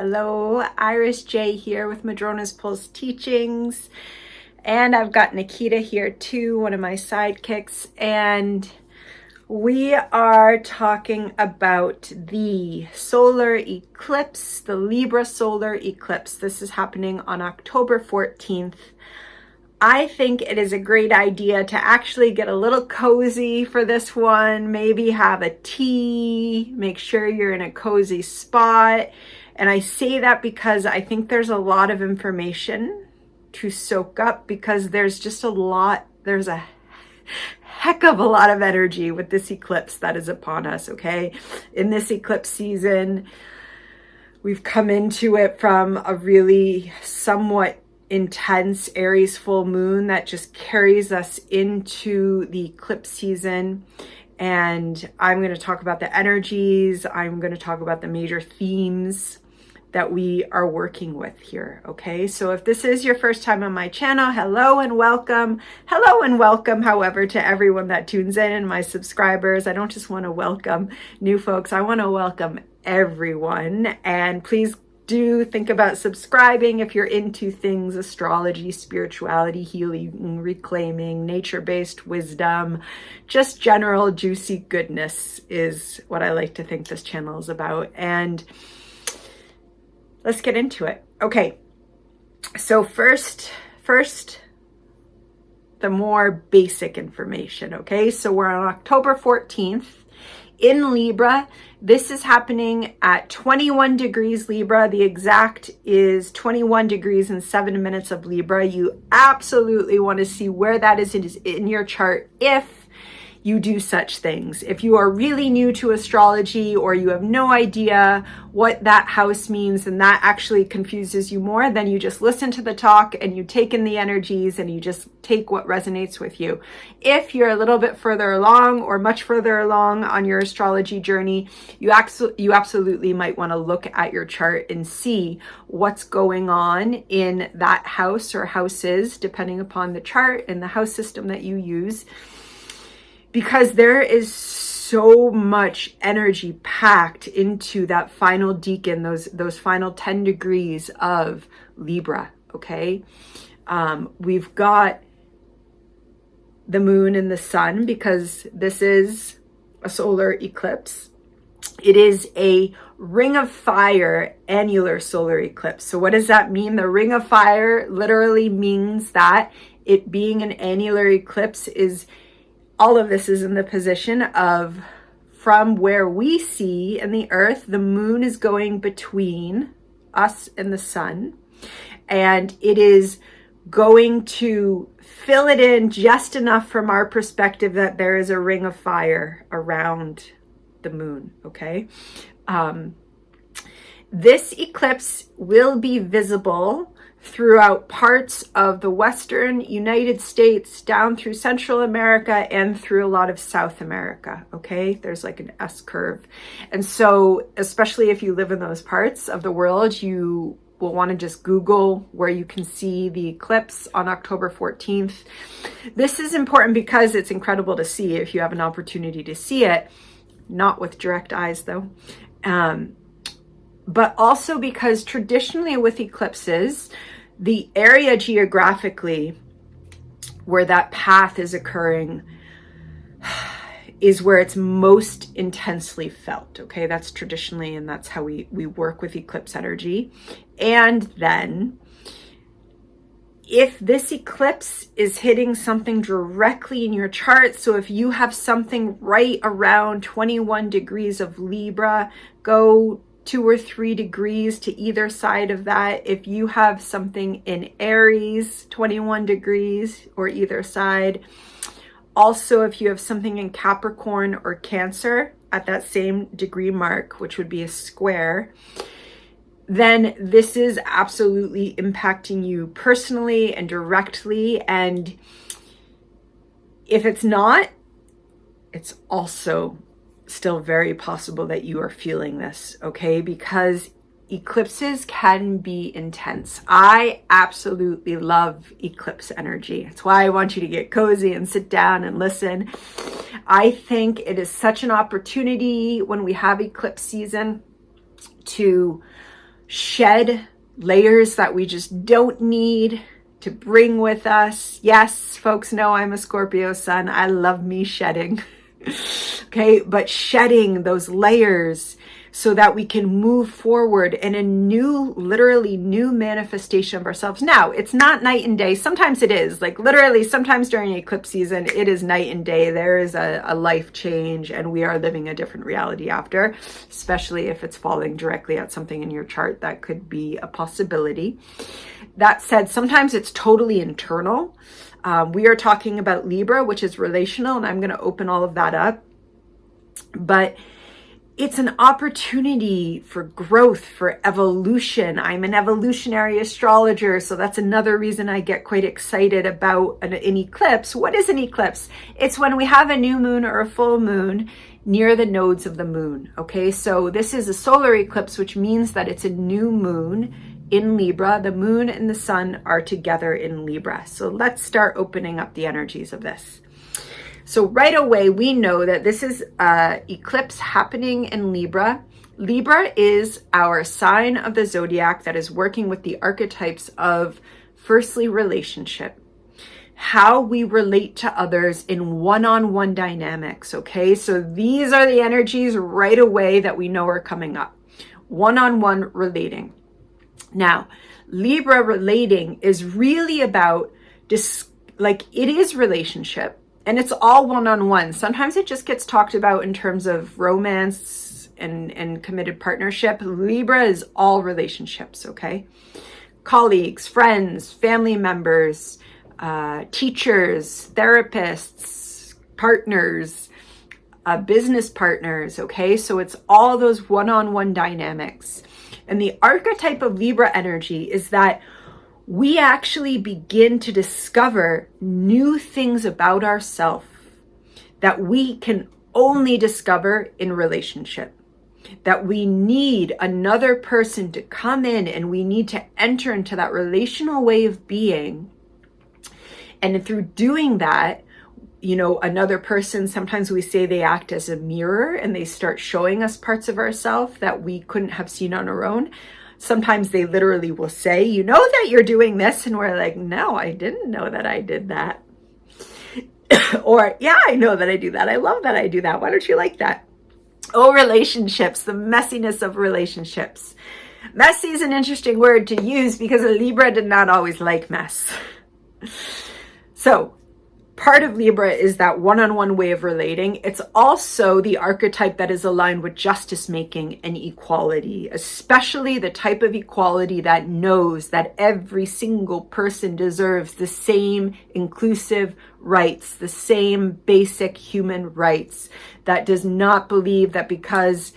Hello, Iris J here with Madrona's Pulse Teachings. And I've got Nikita here too, one of my sidekicks. And we are talking about the solar eclipse, the Libra solar eclipse. This is happening on October 14th. I think it is a great idea to actually get a little cozy for this one. Maybe have a tea, make sure you're in a cozy spot. And I say that because I think there's a lot of information to soak up, because there's a heck of a lot of energy with this eclipse that is upon us, okay? In this eclipse season, we've come into it from a really somewhat intense Aries full moon that just carries us into the eclipse season. And I'm going to talk about the energies. I'm going to talk about the major themes that we are working with here, okay? So if this is your first time on my channel, hello and welcome. Hello and welcome, however, to everyone that tunes in and my subscribers. I don't just want to welcome new folks. I want to welcome everyone. And please do think about subscribing if you're into things astrology, spirituality, healing, reclaiming, nature-based wisdom. Just general juicy goodness is what I like to think this channel is about. And let's get into it. Okay, so first, the more basic information, okay? So we're on October 14th in Libra. This is happening at 21 degrees Libra. The exact is 21 degrees and 7 minutes of Libra. You absolutely want to see where that is in your chart if you do such things. If you are really new to astrology or you have no idea what that house means and that actually confuses you more, then you just listen to the talk and you take in the energies and you just take what resonates with you. If you're a little bit further along or much further along on your astrology journey, you absolutely might want to look at your chart and see what's going on in that house or houses, depending upon the chart and the house system that you use. Because there is so much energy packed into that final decan, those final 10 degrees of Libra, okay? We've got the moon and the sun, because this is a solar eclipse. It is a ring of fire annular solar eclipse. So what does that mean? The ring of fire literally means that it being an annular eclipse is all of this is in the position of, from where we see in the earth, the moon is going between us and the sun. And it is going to fill it in just enough from our perspective that there is a ring of fire around the moon, okay? This eclipse will be visible throughout parts of the Western United States, down through Central America and through a lot of South America, okay? There's like an S curve. And so, especially if you live in those parts of the world, you will want to just Google where you can see the eclipse on October 14th. This is important because it's incredible to see if you have an opportunity to see it, not with direct eyes though. But also because traditionally with eclipses, the area geographically where that path is occurring is where it's most intensely felt, okay? That's traditionally, and that's how we work with eclipse energy. And then if this eclipse is hitting something directly in your chart, so if you have something right around 21 degrees of Libra, go 2 or 3 degrees to either side of that. If you have something in Aries, 21 degrees or either side. Also, if you have something in Capricorn or Cancer at that same degree mark, which would be a square, then this is absolutely impacting you personally and directly. And if it's not, it's also still very possible that you are feeling this, okay? Because eclipses can be intense. I absolutely love eclipse energy. That's why I want you to get cozy and sit down and listen. I think it is such an opportunity when we have eclipse season to shed layers that we just don't need to bring with us. Yes, folks know I'm a Scorpio sun. I love me shedding. Okay, but shedding those layers so that we can move forward in a new, literally new manifestation of ourselves. Now, it's not night and day. Sometimes it is. Like literally, sometimes during eclipse season, it is night and day. There is a life change and we are living a different reality after, especially if it's falling directly at something in your chart that could be a possibility. That said, sometimes it's totally internal. We are talking about Libra, which is relational, and I'm going to open all of that up. But it's an opportunity for growth, for evolution. I'm an evolutionary astrologer, so that's another reason I get quite excited about an eclipse. What is an eclipse? It's when we have a new moon or a full moon near the nodes of the moon. Okay, so this is a solar eclipse, which means that it's a new moon in Libra. The moon and the sun are together in Libra. So let's start opening up the energies of this. So right away, we know that this is eclipse happening in Libra. Libra is our sign of the zodiac that is working with the archetypes of, firstly, relationship, how we relate to others in one-on-one dynamics, okay? So these are the energies right away that we know are coming up. One-on-one relating. Now, Libra relating is really about, it is relationship. And it's all one-on-one. Sometimes it just gets talked about in terms of romance and committed partnership. Libra is all relationships, okay? Colleagues, friends, family members, teachers, therapists, partners, business partners, okay? So it's all those one-on-one dynamics. And the archetype of Libra energy is that we actually begin to discover new things about ourselves that we can only discover in relationship. That we need another person to come in and we need to enter into that relational way of being. And through doing that, another person, sometimes we say they act as a mirror and they start showing us parts of ourselves that we couldn't have seen on our own. Sometimes they literally will say, you know that you're doing this. And we're like, no, I didn't know that I did that. Or, yeah, I know that I do that. I love that I do that. Why don't you like that? Oh, relationships, the messiness of relationships. Messy is an interesting word to use because Libra did not always like mess. So part of Libra is that one-on-one way of relating. It's also the archetype that is aligned with justice making and equality, especially the type of equality that knows that every single person deserves the same inclusive rights, the same basic human rights, that does not believe that because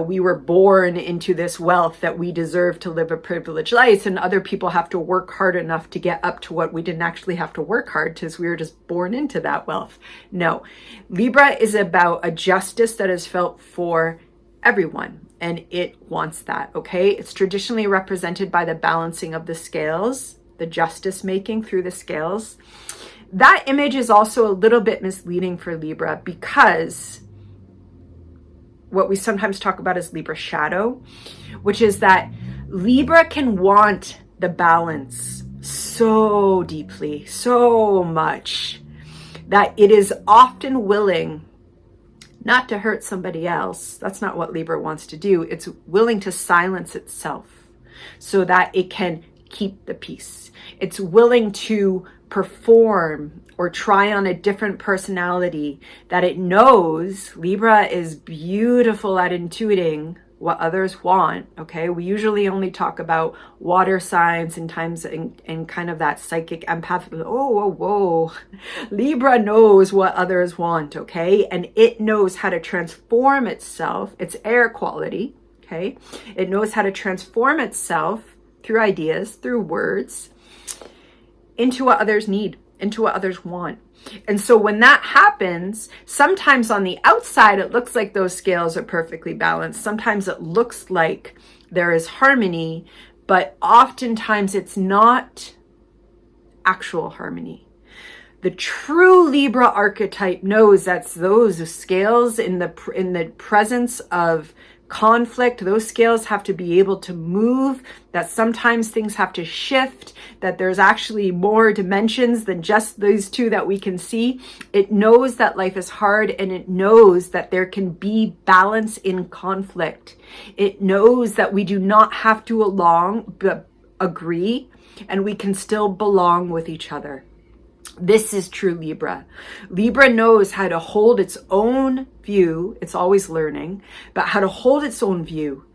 we were born into this wealth that we deserve to live a privileged life and other people have to work hard enough to get up to what we didn't actually have to work hard because we were just born into that wealth. No, Libra is about a justice that is felt for everyone and it wants that, okay? It's traditionally represented by the balancing of the scales, the justice making through the scales. That image is also a little bit misleading for Libra because what we sometimes talk about is Libra Shadow, which is that Libra can want the balance so deeply, so much, that it is often willing not to hurt somebody else. That's not what Libra wants to do. It's willing to silence itself so that it can keep the peace. It's willing to perform or try on a different personality that it knows. Libra is beautiful at intuiting what others want, okay? We usually only talk about water signs and times in kind of that psychic empath. Whoa. Libra knows what others want, okay? And it knows how to transform itself. It's air quality, okay? It knows how to transform itself through ideas, through words, into what others need, into what others want. And so when that happens, sometimes on the outside, it looks like those scales are perfectly balanced. Sometimes it looks like there is harmony, but oftentimes it's not actual harmony. The true Libra archetype knows that's those scales in the presence of conflict. Those scales have to be able to move, that sometimes things have to shift, that there's actually more dimensions than just those two that we can see. It knows that life is hard, and it knows that there can be balance in conflict. It knows that we do not have to agree, and we can still belong with each other. This is true Libra. Libra knows how to hold its own view. It's always learning, but how to hold its own view,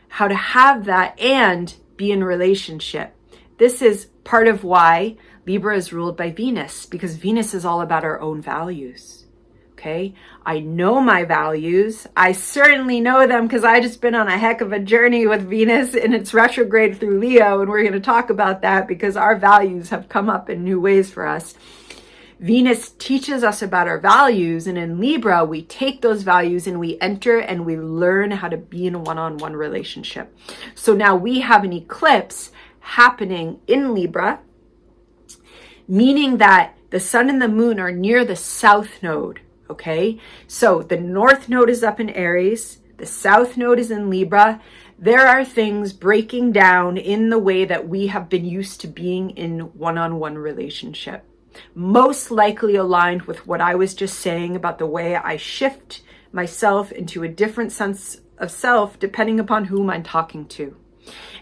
how to have that and be in relationship. This is part of why Libra is ruled by Venus, because Venus is all about our own values. Okay. I know my values. I certainly know them because I just been on a heck of a journey with Venus in its retrograde through Leo. And we're going to talk about that because our values have come up in new ways for us. Venus teaches us about our values. And in Libra, we take those values and we enter and we learn how to be in a one-on-one relationship. So now we have an eclipse happening in Libra, meaning that the sun and the moon are near the south node. Okay, so the north node is up in Aries, the south node is in Libra. There are things breaking down in the way that we have been used to being in one-on-one relationship. Most likely aligned with what I was just saying about the way I shift myself into a different sense of self depending upon whom I'm talking to.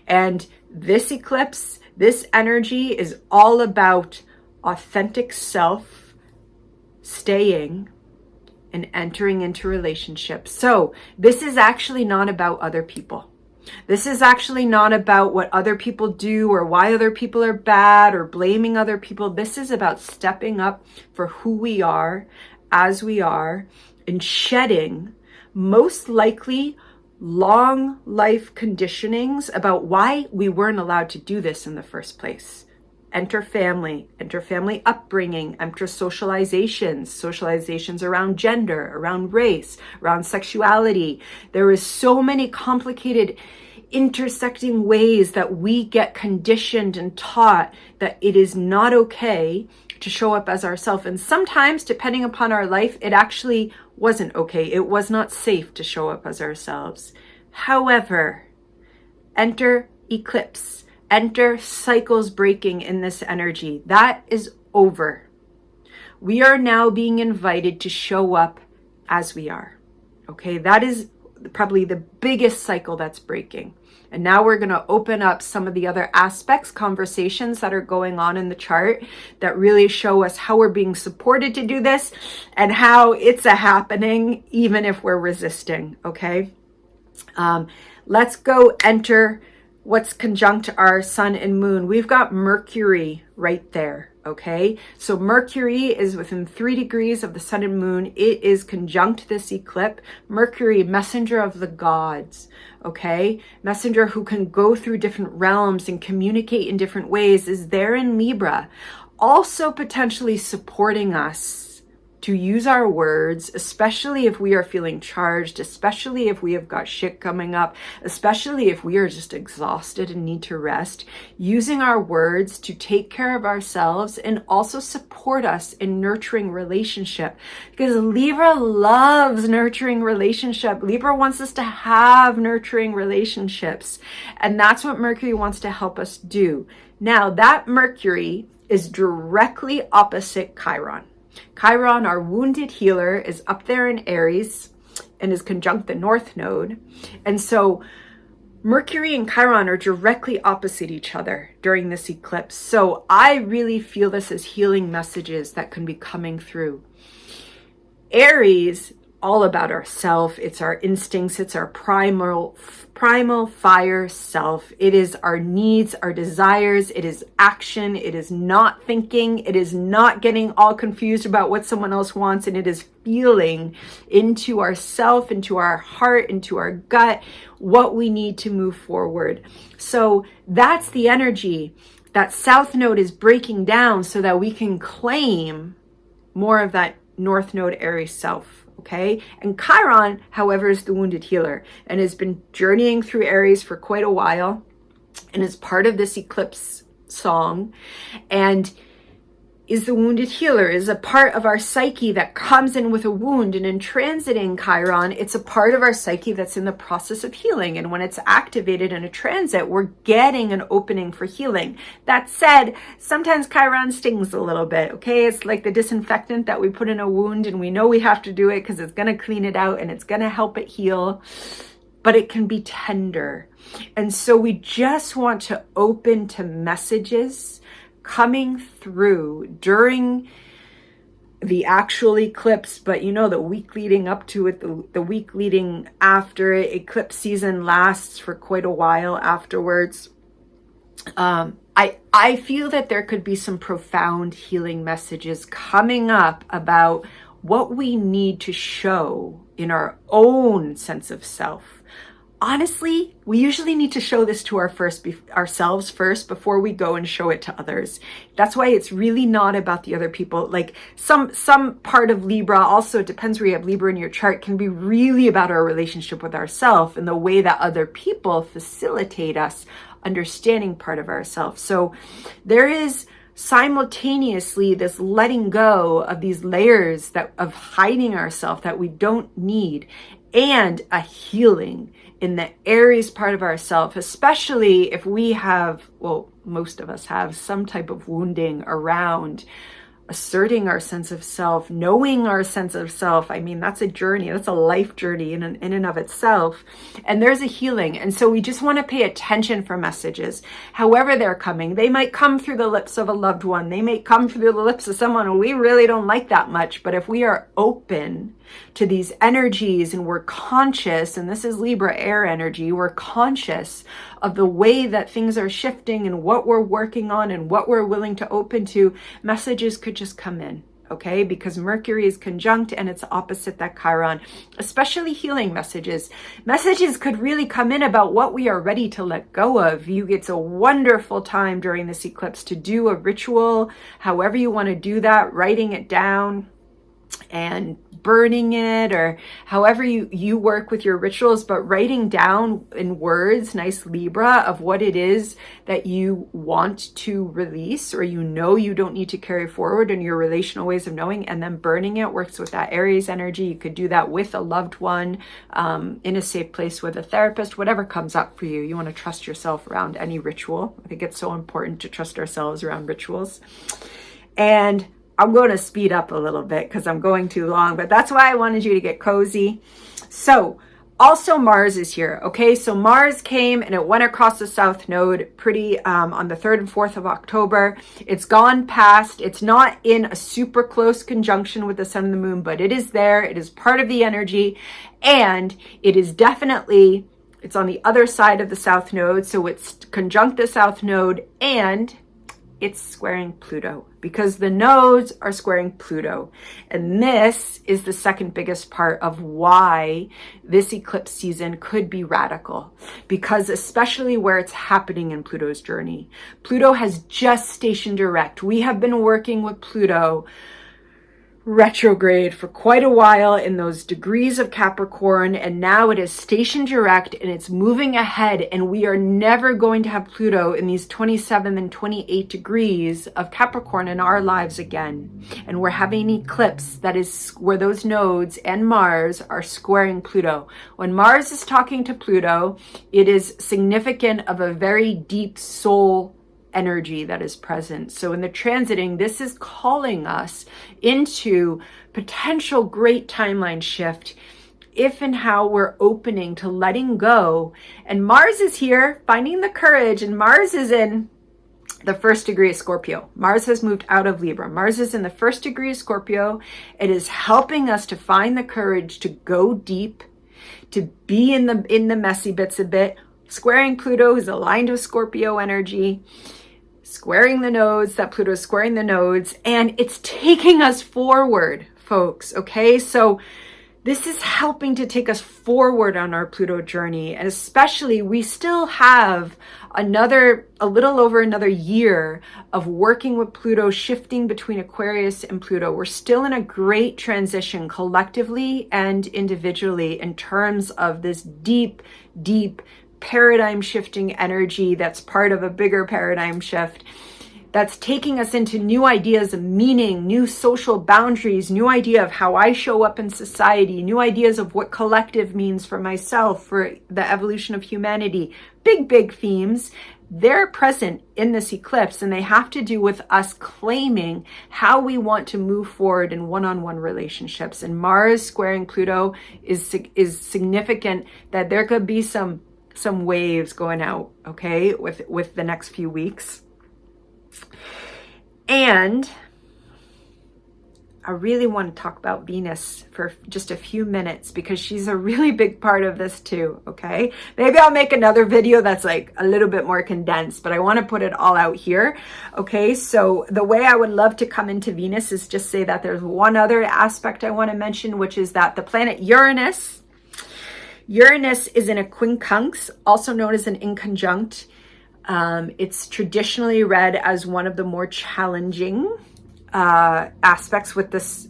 And this eclipse, this energy is all about authentic self staying and entering into relationships. So this is actually not about other people. This is actually not about what other people do or why other people are bad or blaming other people. This is about stepping up for who we are as we are and shedding most likely long life conditionings about why we weren't allowed to do this in the first place. Enter family upbringing, enter socializations around gender, around race, around sexuality. There is so many complicated intersecting ways that we get conditioned and taught that it is not okay to show up as ourselves. And sometimes, depending upon our life, it actually wasn't okay. It was not safe to show up as ourselves. However, enter eclipse. Enter cycles breaking in this energy. That is over. We are now being invited to show up as we are. Okay, that is probably the biggest cycle that's breaking. And now we're going to open up some of the other aspects, conversations that are going on in the chart that really show us how we're being supported to do this and how it's a happening, even if we're resisting. Okay, let's go enter what's conjunct our sun and moon. We've got Mercury right there. Okay, so Mercury is within 3 degrees of the sun and moon. It is conjunct this eclipse. Mercury, messenger of the gods. Okay, messenger who can go through different realms and communicate in different ways, is there in Libra, also potentially supporting us to use our words, especially if we are feeling charged, especially if we have got shit coming up, especially if we are just exhausted and need to rest, using our words to take care of ourselves and also support us in nurturing relationship. Because Libra loves nurturing relationship. Libra wants us to have nurturing relationships. And that's what Mercury wants to help us do. Now, that Mercury is directly opposite Chiron. Chiron, our wounded healer, is up there in Aries and is conjunct the North Node. And so Mercury and Chiron are directly opposite each other during this eclipse. So I really feel this as healing messages that can be coming through. Aries, all about ourself. It's our instincts. It's our primal fire self. It is our needs, our desires. It is action. It is not thinking. It is not getting all confused about what someone else wants. And it is feeling into ourself, into our heart, into our gut, what we need to move forward. So that's the energy that South Node is breaking down so that we can claim more of that North Node Aries self. Okay. And Chiron, however, is the wounded healer and has been journeying through Aries for quite a while and is part of this eclipse song. And is the wounded healer, is a part of our psyche that comes in with a wound. And in transiting Chiron, it's a part of our psyche that's in the process of healing. And when it's activated in a transit, we're getting an opening for healing. That said, sometimes Chiron stings a little bit, okay? It's like the disinfectant that we put in a wound, and we know we have to do it because it's going to clean it out and it's going to help it heal. But it can be tender. And so we just want to open to messages coming through during the actual eclipse, but you know, the week leading up to it, the week leading after it. Eclipse season lasts for quite a while afterwards. I feel that there could be some profound healing messages coming up about what we need to show in our own sense of self. Honestly, we usually need to show this to ourselves first before we go and show it to others. That's why it's really not about the other people. Like some part of Libra, also it depends where you have Libra in your chart, can be really about our relationship with ourselves and the way that other people facilitate us understanding part of ourselves. So there is simultaneously this letting go of these layers of hiding ourselves that we don't need, and a healing in the Aries part of ourself, especially if we have, well, most of us have some type of wounding around asserting our sense of self, knowing our sense of self. I mean, that's a journey. That's a life journey in and of itself. And there's a healing. And so we just want to pay attention for messages, however they're coming. They might come through the lips of a loved one. They may come through the lips of someone we really don't like that much. But if we are open to these energies and we're conscious, and this is Libra air energy, we're conscious of the way that things are shifting and what we're working on and what we're willing to open to, messages could just come in, okay? Because Mercury is conjunct and it's opposite that Chiron, especially healing messages. Messages could really come in about what we are ready to let go of. It's a wonderful time during this eclipse to do a ritual, however you want to do that, writing it down and burning it, or however you work with your rituals, but writing down in words, nice Libra, of what it is that you want to release, or you don't need to carry forward in your relational ways of knowing, and then burning it works with that Aries energy. You could do that with a loved one, in a safe place with a therapist, whatever comes up for you. You want to trust yourself around any ritual. I think it's so important to trust ourselves around rituals. And I'm going to speed up a little bit because I'm going too long, but that's why I wanted you to get cozy. So also Mars is here, okay? So Mars came and it went across the South Node on the 3rd and 4th of October. It's gone past. It's not in a super close conjunction with the Sun and the Moon, but it is there. It is part of the energy, and it is definitely, it's on the other side of the South Node. So it's conjunct the South Node, and it's squaring Pluto, because the nodes are squaring Pluto. And this is the second biggest part of why this eclipse season could be radical, because especially where it's happening in Pluto's journey. Pluto has just stationed direct. We have been working with Pluto retrograde for quite a while in those degrees of Capricorn, and now it is stationed direct and it's moving ahead, and we are never going to have Pluto in these 27 and 28 degrees of Capricorn in our lives again. And we're having an eclipse that is where those nodes and Mars are squaring Pluto. When Mars is talking to Pluto, it is significant of a very deep soul energy that is present. So in the transiting, this is calling us into potential great timeline shift if and how we're opening to letting go. And Mars is here finding the courage, and Mars is in the 1st degree of Scorpio. Mars has moved out of Libra. Mars is in the 1st degree of Scorpio. It is helping us to find the courage to go deep, to be in the messy bits a bit. Squaring Pluto is aligned with Scorpio energy, squaring the nodes, that Pluto is squaring the nodes, and it's taking us forward, folks, okay? So this is helping to take us forward on our Pluto journey, and especially we still have a little over another year of working with Pluto, shifting between Aquarius and Pluto. We're still in a great transition collectively and individually in terms of this deep, deep paradigm shifting energy that's part of a bigger paradigm shift. that's taking us into new ideas of meaning, new social boundaries, new idea of how I show up in society, new ideas of what collective means for myself, for the evolution of humanity. Big themes. They're present in this eclipse, and they have to do with us claiming how we want to move forward in one-on-one relationships. And Mars squaring Pluto is significant that there could be some waves going out, okay, with the next few weeks. And I really want to talk about Venus for just a few minutes because she's a really big part of this too, okay? Maybe I'll make another video that's like a little bit more condensed, but I want to put it all out here, okay? So the way I would love to come into Venus is just say that there's one other aspect I want to mention, which is that the planet Uranus is in a quincunx, also known as an inconjunct. It's traditionally read as one of the more challenging aspects with this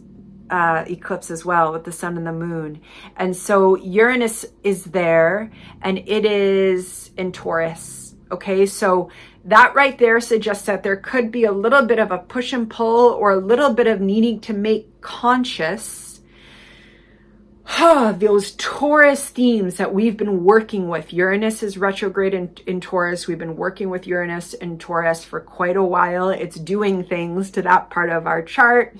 eclipse as well, with the sun and the moon. And so Uranus is there, and it is in Taurus. Okay, so that right there suggests that there could be a little bit of a push and pull, or a little bit of needing to make conscious those Taurus themes that we've been working with. Uranus is retrograde in Taurus. We've been working with Uranus in Taurus for quite a while. It's doing things to that part of our chart.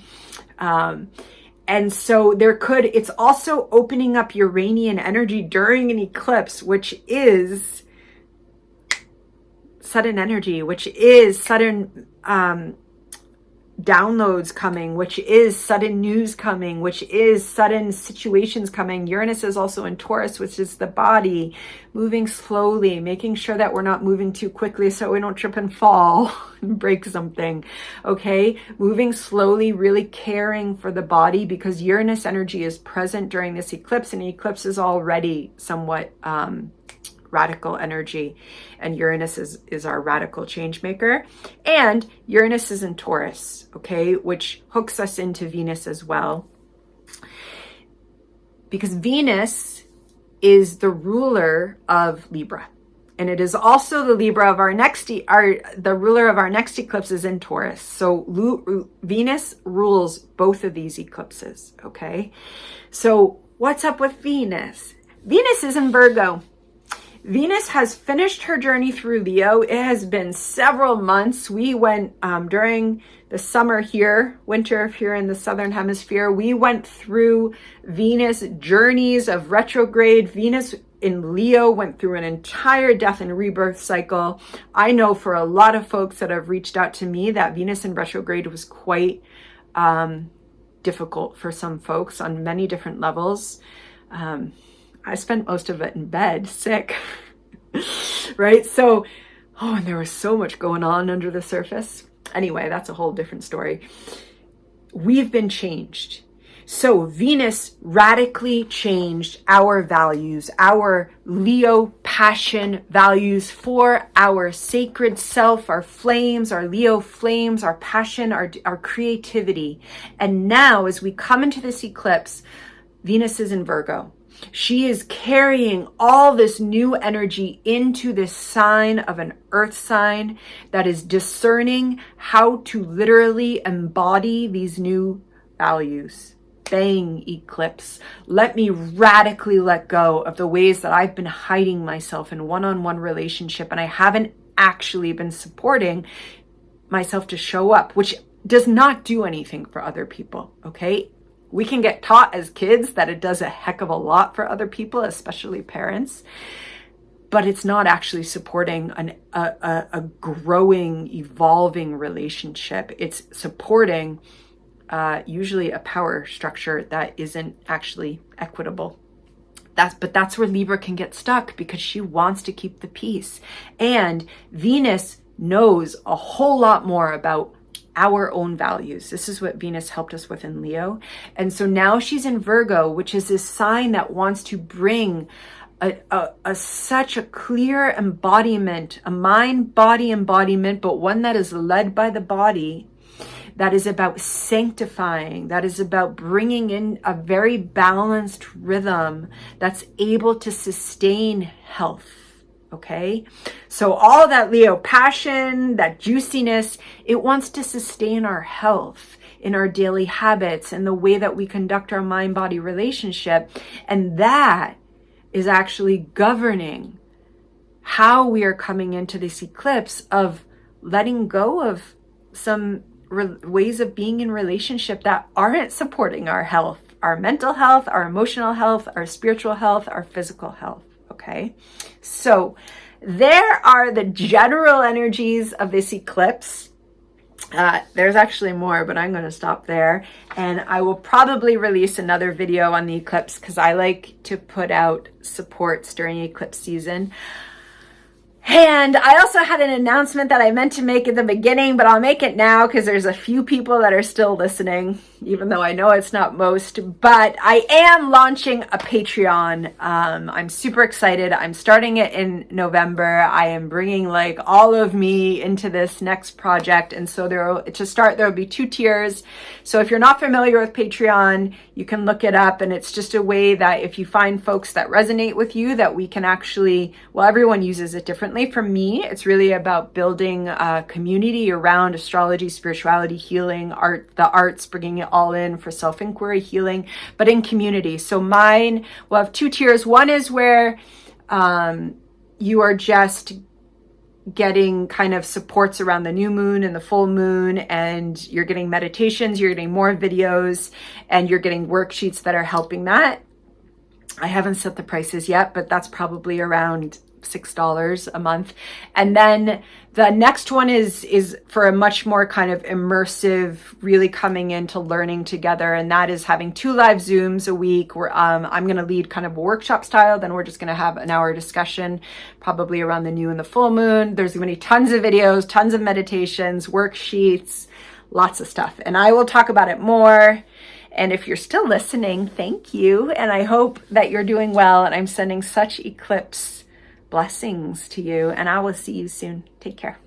And so it's also opening up Uranian energy during an eclipse, which is sudden energy, which is sudden downloads coming, which is sudden news coming, which is sudden situations coming. Uranus is also in Taurus, which is the body, moving slowly, making sure that we're not moving too quickly so we don't trip and fall and break something. Okay, moving slowly, really caring for the body, because Uranus energy is present during this eclipse, and the eclipse is already somewhat radical energy, and Uranus is our radical change maker. And Uranus is in Taurus, okay, which hooks us into Venus as well, because Venus is the ruler of Libra, and it is also the Libra of the ruler of our next eclipse is in Taurus. So Venus rules both of these eclipses, okay? So what's up with Venus? Venus is in Virgo. Venus has finished her journey through Leo. It has been several months. We went during the summer here, winter here in the Southern Hemisphere. We went through Venus journeys of retrograde. Venus in Leo went through an entire death and rebirth cycle. I know for a lot of folks that have reached out to me that Venus in retrograde was quite difficult for some folks on many different levels. I spent most of it in bed, sick, right? So, and there was so much going on under the surface. Anyway, that's a whole different story. We've been changed. So Venus radically changed our values, our Leo passion values for our sacred self, our flames, our Leo flames, our passion, our creativity. And now as we come into this eclipse, Venus is in Virgo. She is carrying all this new energy into this sign of an earth sign that is discerning how to literally embody these new values. Bang, eclipse. Let me radically let go of the ways that I've been hiding myself in one-on-one relationship, and I haven't actually been supporting myself to show up, which does not do anything for other people, okay? We can get taught as kids that it does a heck of a lot for other people, especially parents, but it's not actually supporting a growing, evolving relationship. It's supporting usually a power structure that isn't actually equitable. But that's where Libra can get stuck, because she wants to keep the peace. And Venus knows a whole lot more about our own values. This is what Venus helped us with in Leo. And so now she's in Virgo, which is this sign that wants to bring such a clear embodiment, a mind-body embodiment, but one that is led by the body, that is about sanctifying, that is about bringing in a very balanced rhythm that's able to sustain health. okay? So all that Leo passion, that juiciness, it wants to sustain our health in our daily habits and the way that we conduct our mind-body relationship. And that is actually governing how we are coming into this eclipse of letting go of some ways of being in relationship that aren't supporting our health, our mental health, our emotional health, our spiritual health, our physical health, okay? So there are the general energies of this eclipse. There's actually more, but I'm going to stop there. And I will probably release another video on the eclipse because I like to put out supports during eclipse season. And I also had an announcement that I meant to make at the beginning, but I'll make it now because there's a few people that are still listening, even though I know it's not most. But I am launching a Patreon. I'm super excited. I'm starting it in November. I am bringing like all of me into this next project. And so there will be 2 tiers. So if you're not familiar with Patreon, you can look it up. And it's just a way that if you find folks that resonate with you, that we can actually, well, everyone uses it differently. For me, it's really about building a community around astrology, spirituality, healing, art, the arts, bringing it all in for self-inquiry, healing, but in community. So mine will have 2 tiers. One is where you are just getting kind of supports around the new moon and the full moon, and you're getting meditations, you're getting more videos, and you're getting worksheets that are helping that. I haven't set the prices yet, but that's probably around $6 a month. And then the next one is for a much more kind of immersive, really coming into learning together. And that is having 2 live Zooms a week where I'm going to lead kind of a workshop style. Then we're just going to have an hour discussion, probably around the new and the full moon. There's going to be tons of videos, tons of meditations, worksheets, lots of stuff. And I will talk about it more. And if you're still listening, thank you. And I hope that you're doing well. And I'm sending such eclipse blessings to you, and I will see you soon. Take care.